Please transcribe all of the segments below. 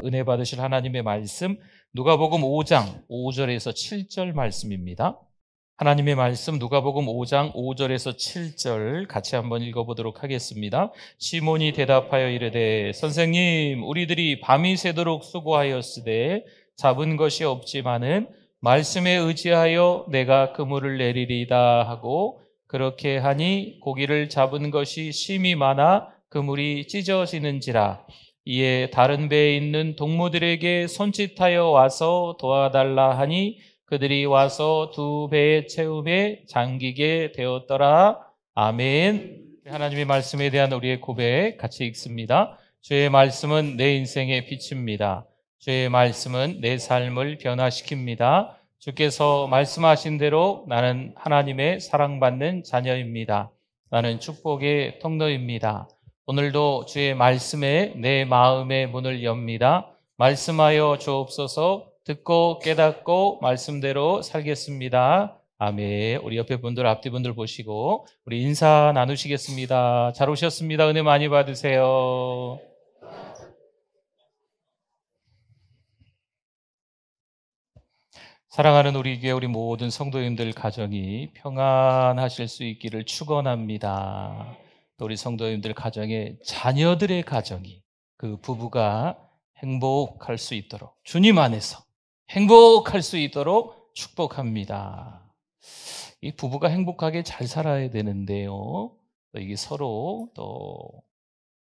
은혜 받으실 하나님의 말씀 누가복음 5장 5절에서 7절 말씀입니다. 하나님의 말씀 누가복음 5장 5절에서 7절 같이 한번 읽어보도록 하겠습니다. 시몬이 대답하여 이르되 선생님 우리들이 밤이 새도록 수고하였으되 잡은 것이 없지만은 말씀에 의지하여 내가 그물을 내리리다 하고 그렇게 하니 고기를 잡은 것이 심히 많아 그물이 찢어지는지라. 이에 다른 배에 있는 동무들에게 손짓하여 와서 도와달라 하니 그들이 와서 두 배의 채움에 잠기게 되었더라. 아멘. 하나님의 말씀에 대한 우리의 고백 같이 읽습니다. 주의 말씀은 내 인생의 빛입니다. 주의 말씀은 내 삶을 변화시킵니다. 주께서 말씀하신 대로 나는 하나님의 사랑받는 자녀입니다. 나는 축복의 통로입니다. 오늘도 주의 말씀에 내 마음의 문을 엽니다. 말씀하여 주옵소서. 듣고 깨닫고 말씀대로 살겠습니다. 아멘. 우리 옆에 분들 앞뒤 분들 보시고 우리 인사 나누시겠습니다. 잘 오셨습니다. 은혜 많이 받으세요. 사랑하는 우리 교회 우리 모든 성도님들 가정이 평안하실 수 있기를 축원합니다. 또 우리 성도님들 가정에 자녀들의 가정이 그 부부가 행복할 수 있도록 주님 안에서 행복할 수 있도록 축복합니다. 이 부부가 행복하게 잘 살아야 되는데요. 또 이게 서로 또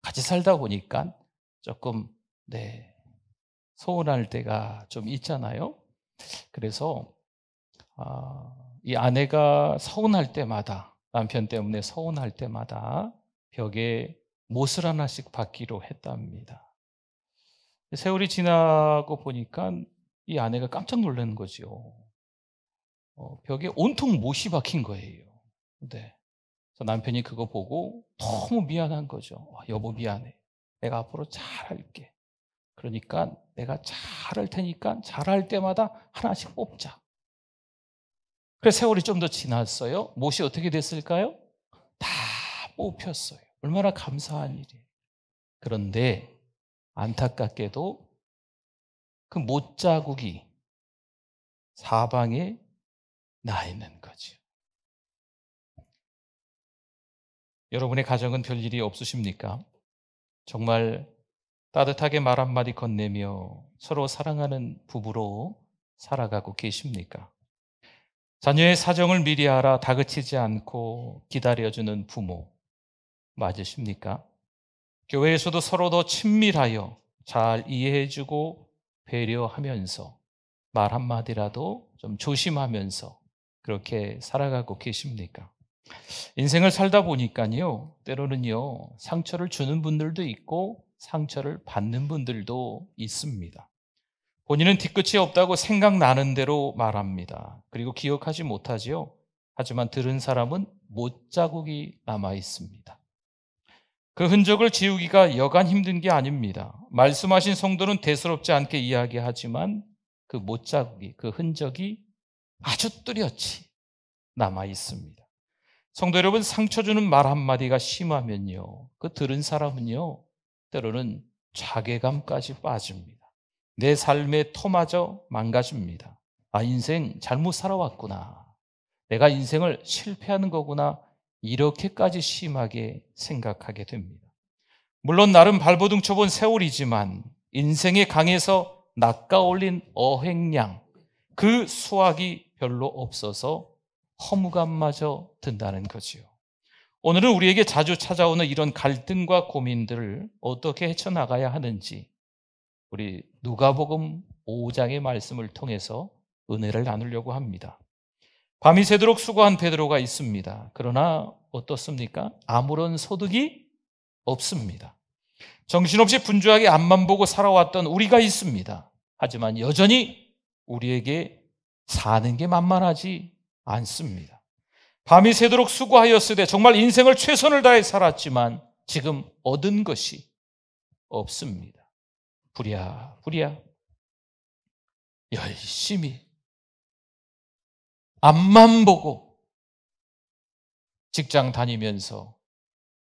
같이 살다 보니까 조금 서운할 때가 좀 있잖아요. 그래서 이 아내가 서운할 때마다 남편 때문에 서운할 때마다 벽에 못을 하나씩 받기로 했답니다. 세월이 지나고 보니까 이 아내가 깜짝 놀라는 거죠. 벽에 온통 못이 박힌 거예요. 그래서 남편이 그거 보고 너무 미안한 거죠. 여보 미안해. 내가 앞으로 잘할게. 그러니까 내가 잘할 테니까 잘할 때마다 하나씩 뽑자. 그래서 세월이 좀 더 지났어요. 못이 어떻게 됐을까요? 다 뽑혔어요. 얼마나 감사한 일이에요. 그런데 안타깝게도 그 못 자국이 사방에 나 있는 거죠. 여러분의 가정은 별일이 없으십니까? 정말 따뜻하게 말 한마디 건네며 서로 사랑하는 부부로 살아가고 계십니까? 자녀의 사정을 미리 알아 다그치지 않고 기다려주는 부모 맞으십니까? 교회에서도 서로 더 친밀하여 잘 이해해주고 배려하면서 말 한마디라도 좀 조심하면서 그렇게 살아가고 계십니까? 인생을 살다 보니까요, 때로는요, 상처를 주는 분들도 있고 상처를 받는 분들도 있습니다. 본인은 뒤끝이 없다고 생각나는 대로 말합니다. 그리고 기억하지 못하지요. 하지만 들은 사람은 못자국이 남아 있습니다. 그 흔적을 지우기가 여간 힘든 게 아닙니다. 말씀하신 성도는 대수롭지 않게 이야기하지만 그 못자국이, 그 흔적이 아주 뚜렷이 남아 있습니다. 성도 여러분, 상처 주는 말 한마디가 심하면요, 그 들은 사람은요, 때로는 자괴감까지 빠집니다. 내 삶의 터마저 망가집니다. 인생 잘못 살아왔구나. 내가 인생을 실패하는 거구나. 이렇게까지 심하게 생각하게 됩니다. 물론 나름 발버둥 쳐본 세월이지만 인생의 강에서 낚아올린 어획량, 그 수확이 별로 없어서 허무감마저 든다는 거지요. 오늘은 우리에게 자주 찾아오는 이런 갈등과 고민들을 어떻게 헤쳐나가야 하는지 우리 누가복음 5장의 말씀을 통해서 은혜를 나누려고 합니다. 밤이 새도록 수고한 베드로가 있습니다. 그러나 어떻습니까? 아무런 소득이 없습니다. 정신없이 분주하게 앞만 보고 살아왔던 우리가 있습니다. 하지만 여전히 우리에게 사는 게 만만하지 않습니다. 밤이 새도록 수고하였으되 정말 인생을 최선을 다해 살았지만 지금 얻은 것이 없습니다. 부랴부랴 열심히 앞만 보고 직장 다니면서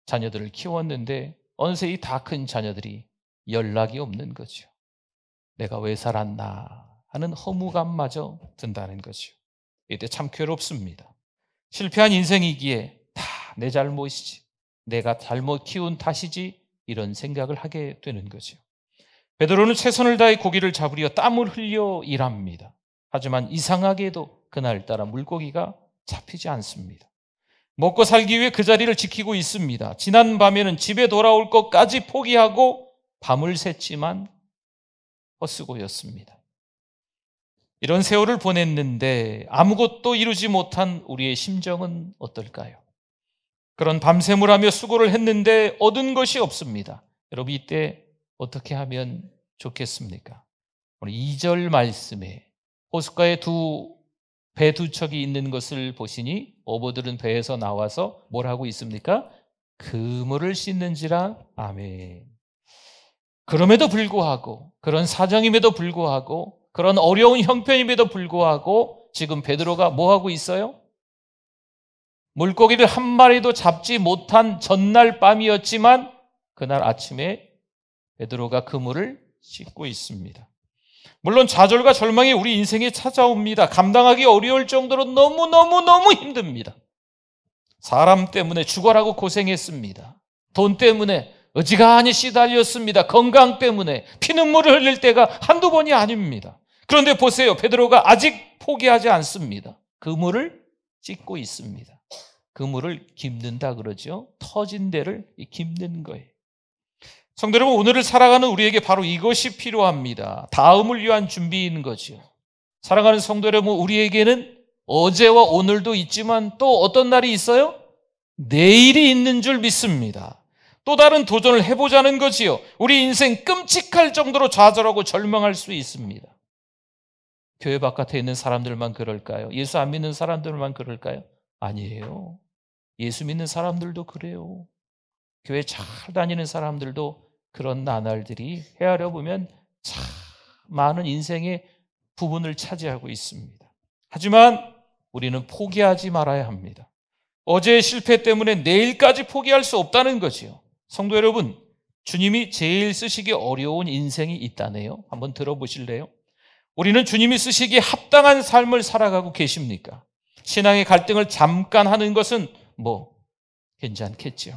자녀들을 키웠는데 어느새 이 다 큰 자녀들이 연락이 없는 거죠. 내가 왜 살았나 하는 허무감마저 든다는 거죠. 이때 참 괴롭습니다. 실패한 인생이기에 다 내 잘못이지, 내가 잘못 키운 탓이지, 이런 생각을 하게 되는 거죠. 베드로는 최선을 다해 고기를 잡으려 땀을 흘려 일합니다. 하지만 이상하게도 그날따라 물고기가 잡히지 않습니다. 먹고 살기 위해 그 자리를 지키고 있습니다. 지난 밤에는 집에 돌아올 것까지 포기하고 밤을 샜지만 헛수고였습니다. 이런 세월을 보냈는데 아무것도 이루지 못한 우리의 심정은 어떨까요? 그런 밤샘을 하며 수고를 했는데 얻은 것이 없습니다. 여러분, 이때 어떻게 하면 좋겠습니까? 오늘 2절 말씀에 호숫가에 배 두 척이 있는 것을 보시니 어부들은 배에서 나와서 뭘 하고 있습니까? 그물을 씻는지라. 아멘. 그럼에도 불구하고, 그런 사정임에도 불구하고, 그런 어려운 형편임에도 불구하고 지금 베드로가 뭐 하고 있어요? 물고기를 한 마리도 잡지 못한 전날 밤이었지만 그날 아침에 베드로가 그물을 씻고 있습니다. 물론 좌절과 절망이 우리 인생에 찾아옵니다. 감당하기 어려울 정도로 너무너무 힘듭니다. 사람 때문에 죽어라고 고생했습니다. 돈 때문에 어지간히 시달렸습니다. 건강 때문에 피눈물을 흘릴 때가 한두 번이 아닙니다. 그런데 보세요. 베드로가 아직 포기하지 않습니다. 그물을 찢고 있습니다. 그물을 깁는다 그러죠. 터진 데를 깁는 거예요. 성도 여러분, 오늘을 살아가는 우리에게 바로 이것이 필요합니다. 다음을 위한 준비인 거죠. 사랑하는 성도 여러분, 우리에게는 어제와 오늘도 있지만 또 어떤 날이 있어요? 내일이 있는 줄 믿습니다. 또 다른 도전을 해보자는 거지요. 우리 인생 끔찍할 정도로 좌절하고 절망할 수 있습니다. 교회 바깥에 있는 사람들만 그럴까요? 예수 안 믿는 사람들만 그럴까요? 아니에요. 예수 믿는 사람들도 그래요. 교회 잘 다니는 사람들도 그런 나날들이 헤아려 보면 참 많은 인생의 부분을 차지하고 있습니다. 하지만 우리는 포기하지 말아야 합니다. 어제의 실패 때문에 내일까지 포기할 수 없다는 거지요. 성도 여러분, 주님이 제일 쓰시기 어려운 인생이 있다네요. 한번 들어보실래요? 우리는 주님이 쓰시기에 합당한 삶을 살아가고 계십니까? 신앙의 갈등을 잠깐 하는 것은 괜찮겠죠.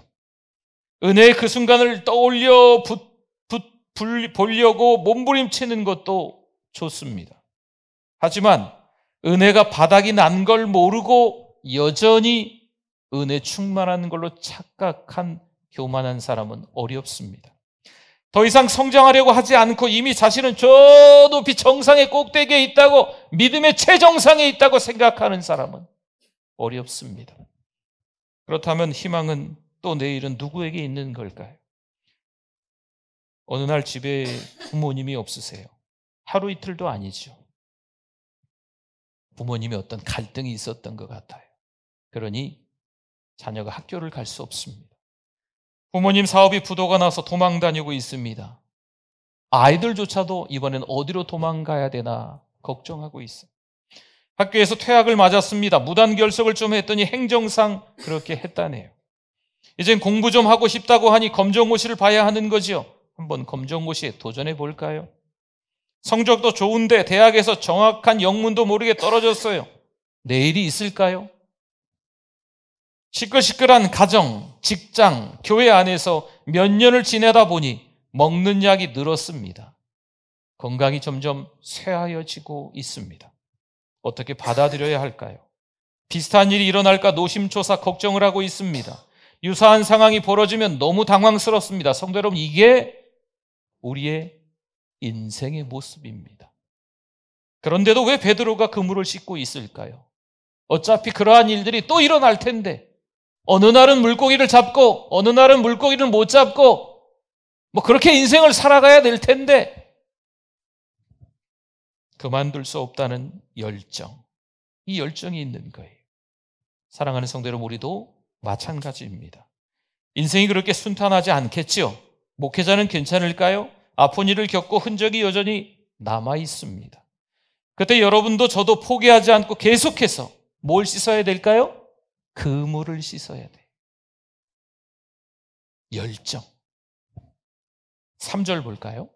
은혜의 그 순간을 떠올려 보려고 몸부림치는 것도 좋습니다. 하지만 은혜가 바닥이 난 걸 모르고 여전히 은혜 충만한 걸로 착각한 교만한 사람은 어렵습니다. 더 이상 성장하려고 하지 않고 이미 자신은 저 높이 정상의 꼭대기에 있다고, 믿음의 최정상에 있다고 생각하는 사람은 어렵습니다. 그렇다면 희망은 또 내일은 누구에게 있는 걸까요? 어느 날 집에 부모님이 없으세요. 하루 이틀도 아니죠. 부모님이 어떤 갈등이 있었던 것 같아요. 그러니 자녀가 학교를 갈 수 없습니다. 부모님 사업이 부도가 나서 도망 다니고 있습니다. 아이들조차도 이번엔 어디로 도망가야 되나 걱정하고 있어요. 학교에서 퇴학을 맞았습니다. 무단결석을 좀 했더니 행정상 그렇게 했다네요. 이젠 공부 좀 하고 싶다고 하니 검정고시를 봐야 하는 거죠. 한번 검정고시에 도전해 볼까요? 성적도 좋은데 대학에서 정확한 영문도 모르게 떨어졌어요. 내일이 있을까요? 시끌시끌한 가정, 직장, 교회 안에서 몇 년을 지내다 보니 먹는 약이 늘었습니다. 건강이 점점 쇠하여지고 있습니다. 어떻게 받아들여야 할까요? 비슷한 일이 일어날까 노심초사 걱정을 하고 있습니다. 유사한 상황이 벌어지면 너무 당황스럽습니다. 성도 여러분, 이게 우리의 인생의 모습입니다. 그런데도 왜 베드로가 그물을 씻고 있을까요? 어차피 그러한 일들이 또 일어날 텐데, 어느 날은 물고기를 잡고 어느 날은 물고기를 못 잡고 그렇게 인생을 살아가야 될 텐데 그만둘 수 없다는 열정, 이 열정이 있는 거예요. 사랑하는 성도 여러분, 우리도 마찬가지입니다. 인생이 그렇게 순탄하지 않겠죠? 목회자는 괜찮을까요? 아픈 일을 겪고 흔적이 여전히 남아 있습니다. 그때 여러분도 저도 포기하지 않고 계속해서 뭘 씻어야 될까요? 그물을 씻어야 돼. 열정. 3절 볼까요?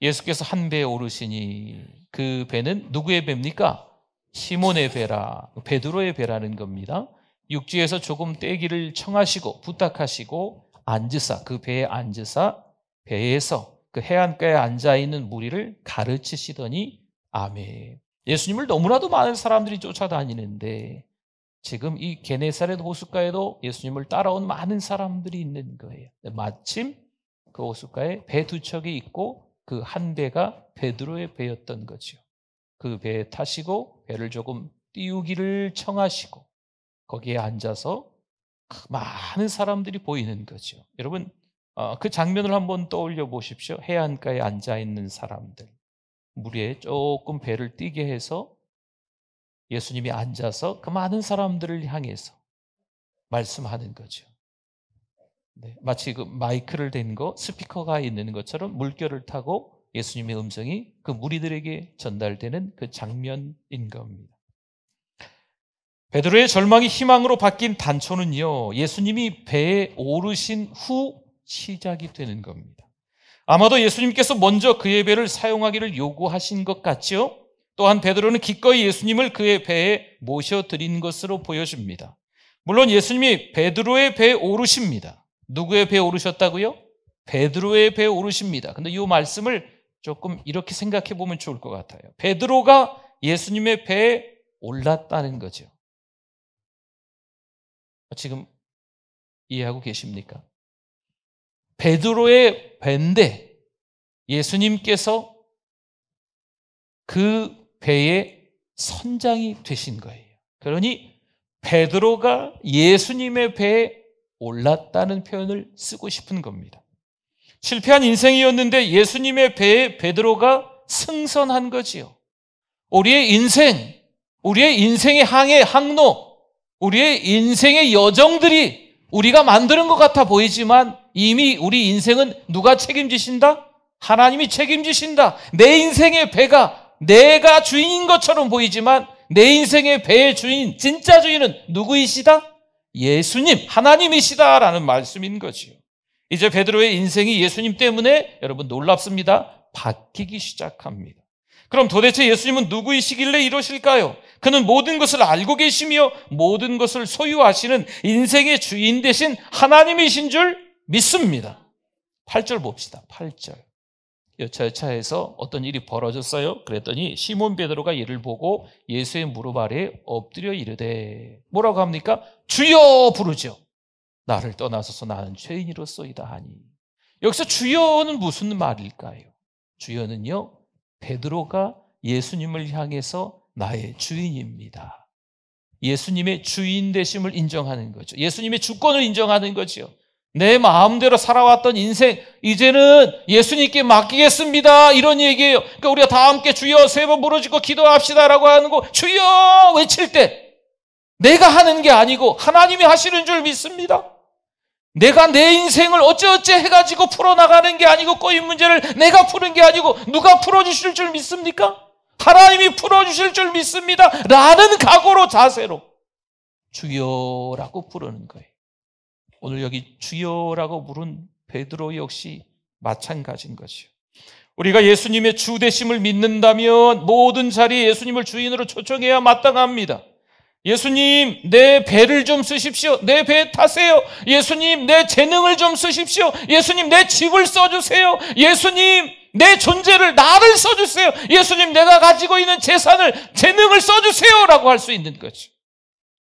예수께서 한 배에 오르시니 그 배는 누구의 배입니까? 시몬의 배라, 베드로의 배라는 겁니다. 육지에서 조금 떼기를 청하시고 부탁하시고 앉으사, 그 배에 앉으사 배에서 그 해안가에 앉아있는 무리를 가르치시더니 아멘. 예수님을 너무나도 많은 사람들이 쫓아다니는데 지금 이 게네사렛 호숫가에도 예수님을 따라온 많은 사람들이 있는 거예요. 마침 그 호숫가에 배 두 척이 있고 그 한 배가 베드로의 배였던 거죠. 그 배에 타시고 배를 조금 띄우기를 청하시고 거기에 앉아서 많은 사람들이 보이는 거죠. 여러분 그 장면을 한번 떠올려 보십시오. 해안가에 앉아있는 사람들, 물에 조금 배를 띄게 해서 예수님이 앉아서 그 많은 사람들을 향해서 말씀하는 거죠. 네, 마치 그 마이크를 댄 거, 스피커가 있는 것처럼 물결을 타고 예수님의 음성이 그 무리들에게 전달되는 그 장면인 겁니다. 베드로의 절망이 희망으로 바뀐 단초는요, 예수님이 배에 오르신 후 시작이 되는 겁니다. 아마도 예수님께서 먼저 그의 배를 사용하기를 요구하신 것 같죠? 또한 베드로는 기꺼이 예수님을 그의 배에 모셔드린 것으로 보여집니다. 물론 예수님이 베드로의 배에 오르십니다. 누구의 배에 오르셨다고요? 베드로의 배에 오르십니다. 근데 이 말씀을 조금 이렇게 생각해 보면 좋을 것 같아요. 베드로가 예수님의 배에 올랐다는 거죠. 지금 이해하고 계십니까? 베드로의 배인데 예수님께서 그 배의 선장이 되신 거예요. 그러니 베드로가 예수님의 배에 올랐다는 표현을 쓰고 싶은 겁니다. 실패한 인생이었는데 예수님의 배에 베드로가 승선한 거지요. 우리의 인생, 우리의 인생의 항로, 우리의 인생의 여정들이 우리가 만드는 것 같아 보이지만 이미 우리 인생은 누가 책임지신다? 하나님이 책임지신다. 내 인생의 배가 내가 주인인 것처럼 보이지만 내 인생의 배의 주인, 진짜 주인은 누구이시다? 예수님, 하나님이시다라는 말씀인 거지요. 이제 베드로의 인생이 예수님 때문에 여러분 놀랍습니다. 바뀌기 시작합니다. 그럼 도대체 예수님은 누구이시길래 이러실까요? 그는 모든 것을 알고 계시며 모든 것을 소유하시는 인생의 주인 되신 하나님이신 줄 믿습니다. 8절 봅시다. 8절. 여차여차해서 어떤 일이 벌어졌어요. 그랬더니 시몬 베드로가 이를 보고 예수의 무릎 아래에 엎드려 이르되 뭐라고 합니까? 주여 부르죠. 나를 떠나서서 나는 죄인이로소이다 하니. 여기서 주여는 무슨 말일까요? 주여는요, 베드로가 예수님을 향해서 나의 주인입니다. 예수님의 주인 되심을 인정하는 거죠. 예수님의 주권을 인정하는 거죠. 내 마음대로 살아왔던 인생 이제는 예수님께 맡기겠습니다. 이런 얘기예요. 그러니까 우리가 다 함께 주여 세 번 부르짖고 기도합시다라고 하는 거 주여 외칠 때 내가 하는 게 아니고 하나님이 하시는 줄 믿습니다. 내가 내 인생을 어찌어찌 해가지고 풀어나가는 게 아니고 꼬인 문제를 내가 푸는 게 아니고 누가 풀어주실 줄 믿습니까? 하나님이 풀어주실 줄 믿습니다. 라는 각오로 자세로 주여라고 부르는 거예요. 오늘 여기 주여라고 부른 베드로 역시 마찬가지인 것이요. 우리가 예수님의 주 되심을 믿는다면 모든 자리에 예수님을 주인으로 초청해야 마땅합니다. 예수님, 내 배를 좀 쓰십시오. 내 배에 타세요. 예수님, 내 재능을 좀 쓰십시오. 예수님, 내 집을 써주세요. 예수님, 내 존재를, 나를 써주세요. 예수님, 내가 가지고 있는 재산을, 재능을 써주세요. 라고 할 수 있는 거죠.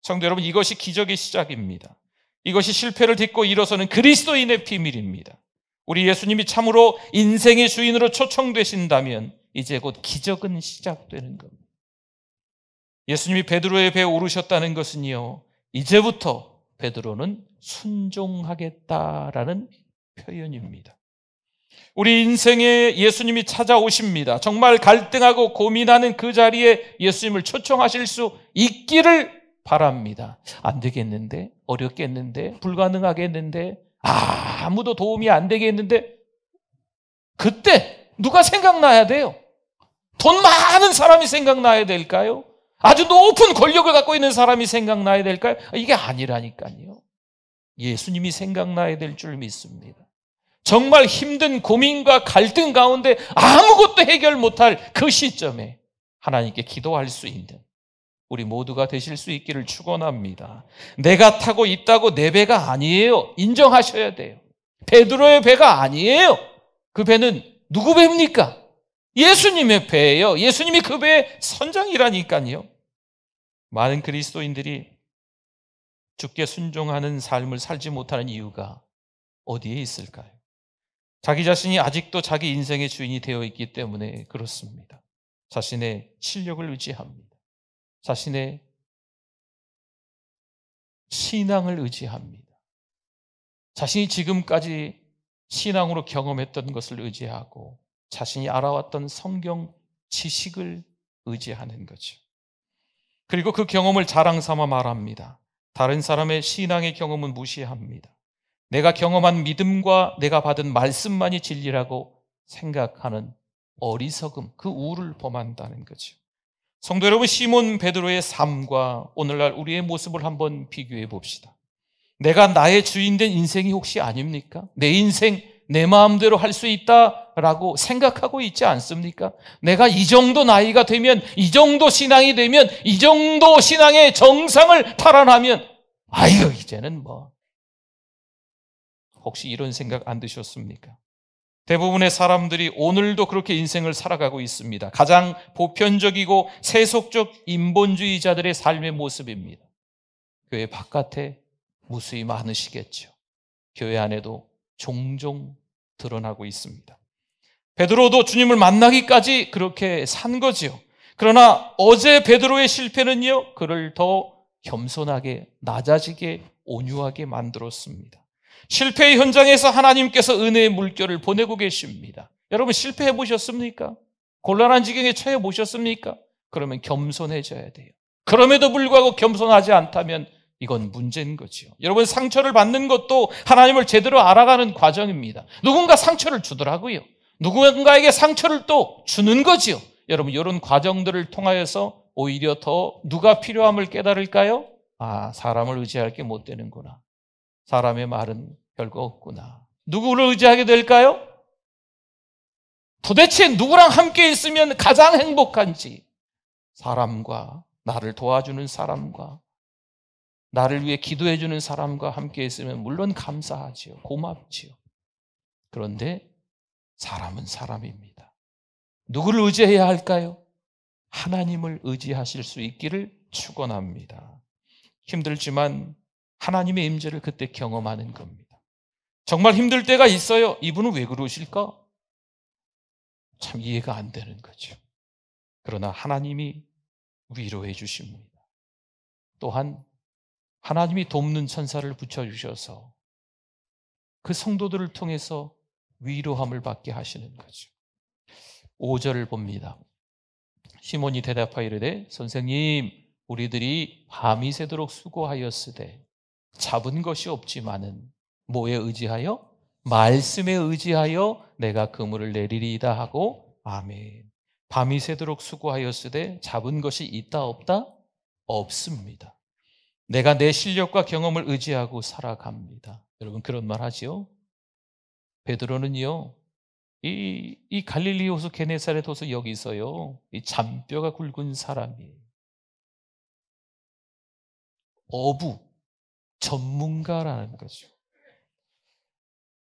성도 여러분, 이것이 기적의 시작입니다. 이것이 실패를 딛고 일어서는 그리스도인의 비밀입니다. 우리 예수님이 참으로 인생의 주인으로 초청되신다면 이제 곧 기적은 시작되는 겁니다. 예수님이 베드로의 배에 오르셨다는 것은요, 이제부터 베드로는 순종하겠다라는 표현입니다. 우리 인생에 예수님이 찾아오십니다. 정말 갈등하고 고민하는 그 자리에 예수님을 초청하실 수 있기를 바랍니다. 안 되겠는데, 어렵겠는데, 불가능하겠는데, 아무도 도움이 안 되겠는데, 그때 누가 생각나야 돼요? 돈 많은 사람이 생각나야 될까요? 아주 높은 권력을 갖고 있는 사람이 생각나야 될까요? 이게 아니라니까요. 예수님이 생각나야 될 줄 믿습니다. 정말 힘든 고민과 갈등 가운데 아무것도 해결 못할 그 시점에 하나님께 기도할 수 있는 우리 모두가 되실 수 있기를 축원합니다. 내가 타고 있다고 내 배가 아니에요. 인정하셔야 돼요. 베드로의 배가 아니에요. 그 배는 누구 배입니까? 예수님의 배예요. 예수님이 그 배의 선장이라니까요. 많은 그리스도인들이 주께 순종하는 삶을 살지 못하는 이유가 어디에 있을까요? 자기 자신이 아직도 자기 인생의 주인이 되어 있기 때문에 그렇습니다. 자신의 실력을 의지합니다. 자신의 신앙을 의지합니다. 자신이 지금까지 신앙으로 경험했던 것을 의지하고 자신이 알아왔던 성경 지식을 의지하는 거죠. 그리고 그 경험을 자랑 삼아 말합니다. 다른 사람의 신앙의 경험은 무시합니다. 내가 경험한 믿음과 내가 받은 말씀만이 진리라고 생각하는 어리석음, 그 우를 범한다는 거죠. 성도 여러분, 시몬 베드로의 삶과 오늘날 우리의 모습을 한번 비교해 봅시다. 내가 나의 주인 된 인생이 혹시 아닙니까? 내 인생 내 마음대로 할 수 있다라고 생각하고 있지 않습니까? 내가 이 정도 나이가 되면, 이 정도 신앙이 되면, 이 정도 신앙의 정상을 탈환하면 아이고 이제는 뭐, 혹시 이런 생각 안 드셨습니까? 대부분의 사람들이 오늘도 그렇게 인생을 살아가고 있습니다. 가장 보편적이고 세속적 인본주의자들의 삶의 모습입니다. 교회 바깥에 무수히 많으시겠죠. 교회 안에도 종종 드러나고 있습니다. 베드로도 주님을 만나기까지 그렇게 산 거지요. 그러나 어제 베드로의 실패는요, 그를 더 겸손하게, 낮아지게, 온유하게 만들었습니다. 실패의 현장에서 하나님께서 은혜의 물결을 보내고 계십니다. 여러분 실패해 보셨습니까? 곤란한 지경에 처해 보셨습니까? 그러면 겸손해져야 돼요. 그럼에도 불구하고 겸손하지 않다면 이건 문제인 거죠. 여러분 상처를 받는 것도 하나님을 제대로 알아가는 과정입니다. 누군가 상처를 주더라고요. 누군가에게 상처를 또 주는 거지요. 여러분 이런 과정들을 통하여서 오히려 더 누가 필요함을 깨달을까요? 아, 사람을 의지할 게 못 되는구나. 사람의 말은 별거 없구나. 누구를 의지하게 될까요? 도대체 누구랑 함께 있으면 가장 행복한지. 사람과, 나를 도와주는 사람과, 나를 위해 기도해 주는 사람과 함께 있으면 물론 감사하지요. 고맙지요. 그런데 사람은 사람입니다. 누구를 의지해야 할까요? 하나님을 의지하실 수 있기를 축원합니다. 힘들지만 하나님의 임재를 그때 경험하는 겁니다. 정말 힘들 때가 있어요. 이분은 왜 그러실까? 참 이해가 안 되는 거죠. 그러나 하나님이 위로해 주십니다. 또한 하나님이 돕는 천사를 붙여주셔서 그 성도들을 통해서 위로함을 받게 하시는 거죠. 5절을 봅니다. 시몬이 대답하여 이르되 선생님 우리들이 밤이 새도록 수고하였으되 잡은 것이 없지만은 뭐에 의지하여? 말씀에 의지하여 내가 그물을 내리리이다 하고 아멘. 밤이 새도록 수고하였으되 잡은 것이 있다 없다? 없습니다. 내가 내 실력과 경험을 의지하고 살아갑니다. 여러분 그런 말 하지요? 베드로는요 이 갈릴리 호수 게네사렛 호수 여기서요 이 잔뼈가 굵은 사람이에요. 어부 전문가라는 거죠.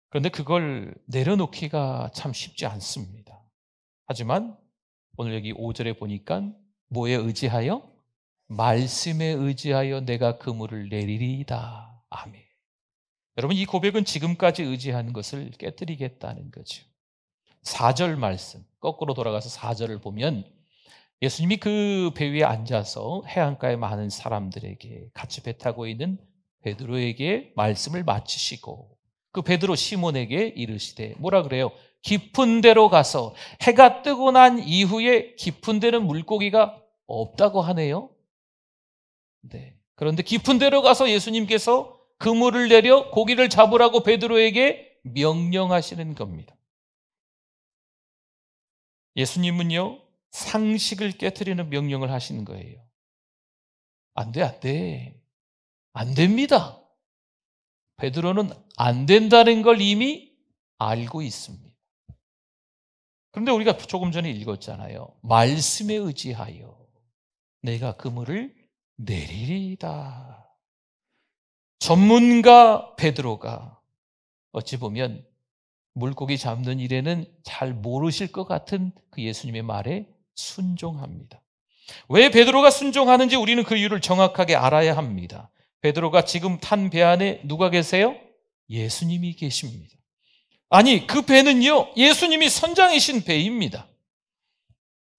그런데 그걸 내려놓기가 참 쉽지 않습니다. 하지만 오늘 여기 5절에 보니까 뭐에 의지하여? 말씀에 의지하여 내가 그물을 내리리이다. 아멘. 여러분 이 고백은 지금까지 의지한 것을 깨뜨리겠다는 거죠. 4절 말씀 거꾸로 돌아가서 4절을 보면 예수님이 그 배 위에 앉아서 해안가에 많은 사람들에게 같이 배 타고 있는 베드로에게 말씀을 마치시고 그 베드로 시몬에게 이르시되 뭐라 그래요? 깊은 데로 가서 해가 뜨고 난 이후에 깊은 데는 물고기가 없다고 하네요. 네. 그런데 깊은 데로 가서 예수님께서 그물을 내려 고기를 잡으라고 베드로에게 명령하시는 겁니다. 예수님은요 상식을 깨트리는 명령을 하시는 거예요. 안 돼, 안 돼. 안 됩니다. 베드로는 안 된다는 걸 이미 알고 있습니다. 그런데 우리가 조금 전에 읽었잖아요. 말씀에 의지하여 내가 그물을 내리리이다. 전문가 베드로가 어찌 보면 물고기 잡는 일에는 잘 모르실 것 같은 그 예수님의 말에 순종합니다. 왜 베드로가 순종하는지 우리는 그 이유를 정확하게 알아야 합니다. 베드로가 지금 탄 배 안에 누가 계세요? 예수님이 계십니다. 아니, 그 배는요, 예수님이 선장이신 배입니다.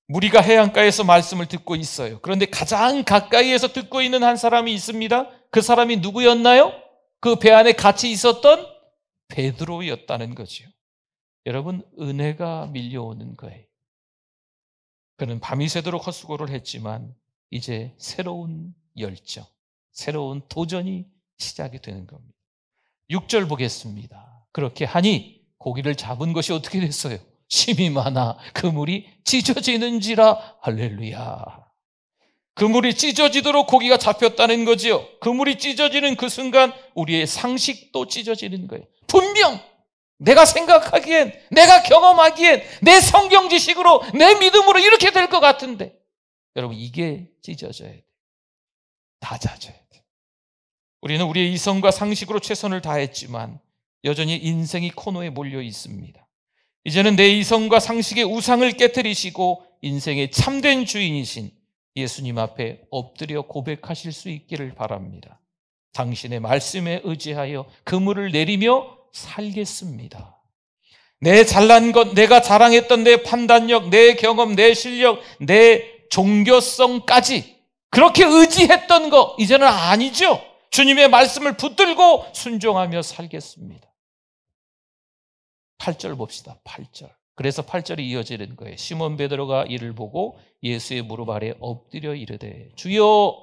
무리가 해안가에서 말씀을 듣고 있어요. 그런데 가장 가까이에서 듣고 있는 한 사람이 있습니다. 그 사람이 누구였나요? 그 배 안에 같이 있었던 베드로였다는 거죠. 여러분, 은혜가 밀려오는 거예요. 그는 밤이 새도록 헛수고를 했지만 이제 새로운 열정, 새로운 도전이 시작이 되는 겁니다. 6절 보겠습니다. 그렇게 하니 고기를 잡은 것이 어떻게 됐어요? 힘이 많아 그물이 찢어지는지라. 할렐루야. 그물이 찢어지도록 고기가 잡혔다는 거지요. 그물이 찢어지는 그 순간 우리의 상식도 찢어지는 거예요. 분명 내가 생각하기엔, 내가 경험하기엔, 내 성경 지식으로, 내 믿음으로 이렇게 될 것 같은데, 여러분, 이게 찢어져야 돼요. 낮아져야 돼요. 우리는 우리의 이성과 상식으로 최선을 다했지만 여전히 인생이 코너에 몰려 있습니다. 이제는 내 이성과 상식의 우상을 깨트리시고 인생의 참된 주인이신 예수님 앞에 엎드려 고백하실 수 있기를 바랍니다. 당신의 말씀에 의지하여 그물을 내리며 살겠습니다. 내 잘난 것, 내가 자랑했던 내 판단력, 내 경험, 내 실력, 내 종교성까지 그렇게 의지했던 거 이제는 아니죠. 주님의 말씀을 붙들고 순종하며 살겠습니다. 8절 봅시다. 8절. 그래서 8절이 이어지는 거예요. 시몬 베드로가 이를 보고 예수의 무릎 아래 엎드려 이르되 주여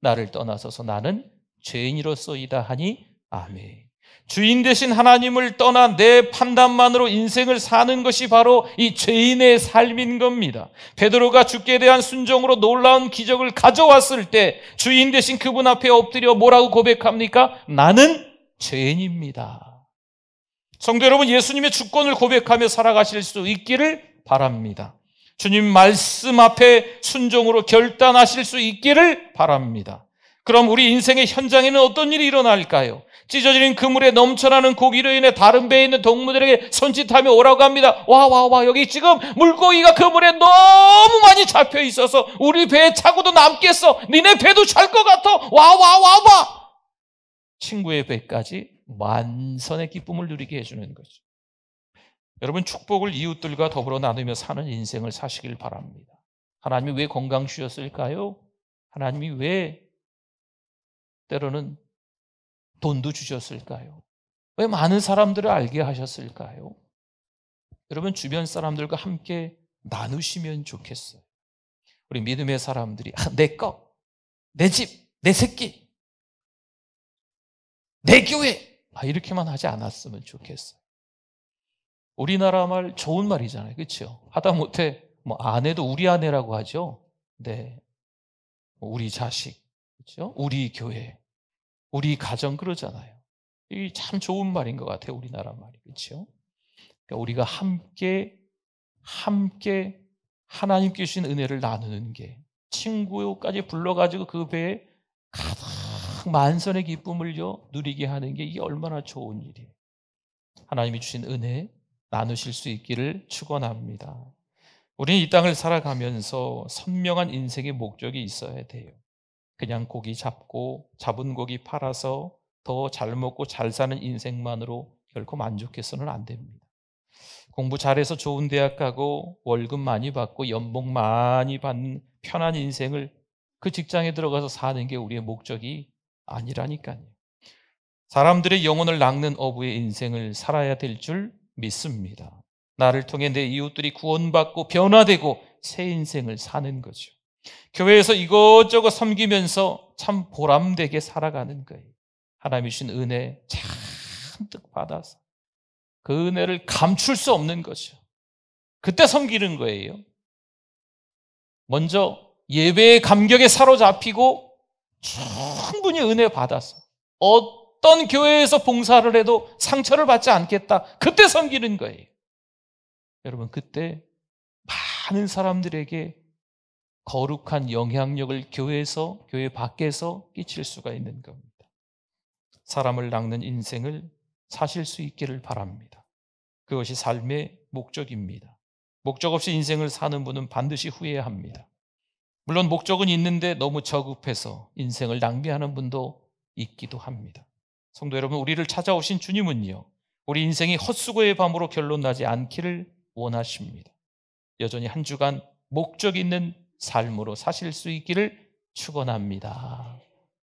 나를 떠나소서 나는 죄인이로소이다 하니 아멘. 주인 되신 하나님을 떠나 내 판단만으로 인생을 사는 것이 바로 이 죄인의 삶인 겁니다. 베드로가 주께 대한 순종으로 놀라운 기적을 가져왔을 때 주인 되신 그분 앞에 엎드려 뭐라고 고백합니까? 나는 죄인입니다. 성도 여러분, 예수님의 주권을 고백하며 살아가실 수 있기를 바랍니다. 주님 말씀 앞에 순종으로 결단하실 수 있기를 바랍니다. 그럼 우리 인생의 현장에는 어떤 일이 일어날까요? 찢어지는 그물에 넘쳐나는 고기로 인해 다른 배에 있는 동무들에게 손짓하며 오라고 합니다. 와, 여기 지금 물고기가 그물에 너무 많이 잡혀 있어서 우리 배에 차고도 남겠어. 니네 배도 잘 것 같아. 와. 친구의 배까지 만선의 기쁨을 누리게 해주는 거죠. 여러분, 축복을 이웃들과 더불어 나누며 사는 인생을 사시길 바랍니다. 하나님이 왜 건강 주셨을까요? 하나님이 왜 때로는 돈도 주셨을까요? 왜 많은 사람들을 알게 하셨을까요? 여러분, 주변 사람들과 함께 나누시면 좋겠어요. 우리 믿음의 사람들이 내 거, 내 집, 내 새끼, 내 교회 이렇게만 하지 않았으면 좋겠어요. 우리나라 말 좋은 말이잖아요. 그렇죠? 하다못해 아내도 우리 아내라고 하죠. 네, 우리 자식, 그렇죠? 우리 교회, 우리 가정 그러잖아요. 이게 참 좋은 말인 것 같아요. 우리나라 말이. 그렇죠? 그러니까 우리가 함께 하나님께 주신 은혜를 나누는 게, 친구까지 불러가지고 그 배에 가득 만선의 기쁨을요 누리게 하는 게 이게 얼마나 좋은 일이에요. 하나님이 주신 은혜 나누실 수 있기를 축원합니다. 우리는 이 땅을 살아가면서 선명한 인생의 목적이 있어야 돼요. 그냥 고기 잡고 잡은 고기 팔아서 더 잘 먹고 잘 사는 인생만으로 결코 만족해서는 안 됩니다. 공부 잘해서 좋은 대학 가고 월급 많이 받고 연봉 많이 받는 편한 인생을 그 직장에 들어가서 사는 게 우리의 목적이 아니라니까요. 사람들의 영혼을 낚는 어부의 인생을 살아야 될 줄 믿습니다. 나를 통해 내 이웃들이 구원받고 변화되고 새 인생을 사는 거죠. 교회에서 이것저것 섬기면서 참 보람되게 살아가는 거예요. 하나님이 주신 은혜 잔뜩 받아서 그 은혜를 감출 수 없는 거죠. 그때 섬기는 거예요. 먼저 예배의 감격에 사로잡히고 충분히 은혜 받아서 어떤 교회에서 봉사를 해도 상처를 받지 않겠다. 그때 섬기는 거예요. 여러분, 그때 많은 사람들에게 거룩한 영향력을 교회에서, 교회 밖에서 끼칠 수가 있는 겁니다. 사람을 낚는 인생을 사실 수 있기를 바랍니다. 그것이 삶의 목적입니다. 목적 없이 인생을 사는 분은 반드시 후회해야 합니다. 물론 목적은 있는데 너무 저급해서 인생을 낭비하는 분도 있기도 합니다. 성도 여러분, 우리를 찾아오신 주님은요, 우리 인생이 헛수고의 밤으로 결론 나지 않기를 원하십니다. 여전히 한 주간 목적 있는 삶으로 사실 수 있기를 축원합니다.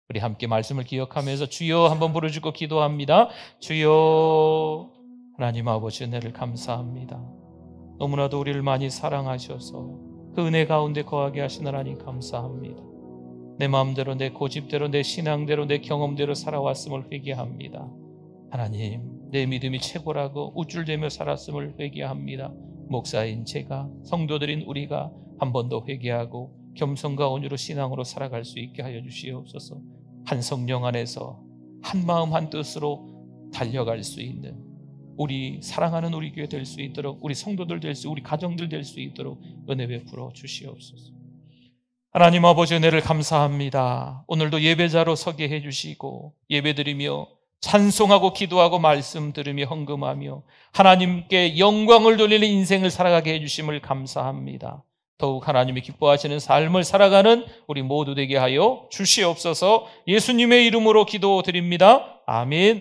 우리 함께 말씀을 기억하면서 주여 한번 부르짖고 기도합니다. 주여, 하나님 아버지 은혜를 감사합니다. 너무나도 우리를 많이 사랑하셔서 그 은혜 가운데 거하게 하신 하나님 감사합니다. 내 마음대로, 내 고집대로, 내 신앙대로, 내 경험대로 살아왔음을 회개합니다. 하나님, 내 믿음이 최고라고 우쭐대며 살았음을 회개합니다. 목사인 제가, 성도들인 우리가 한 번 더 회개하고 겸손과 온유로 신앙으로 살아갈 수 있게 하여 주시옵소서. 한 성령 안에서 한 마음 한 뜻으로 달려갈 수 있는 우리 사랑하는 우리 교회 될 수 있도록, 우리 성도들 될 수, 우리 가정들 될 수 있도록 은혜 베풀어 주시옵소서. 하나님 아버지 은혜를 감사합니다. 오늘도 예배자로 서게 해주시고 예배드리며 찬송하고 기도하고 말씀 들으며 헌금하며 하나님께 영광을 돌리는 인생을 살아가게 해주심을 감사합니다. 더욱 하나님이 기뻐하시는 삶을 살아가는 우리 모두 되게 하여 주시옵소서. 예수님의 이름으로 기도드립니다. 아멘.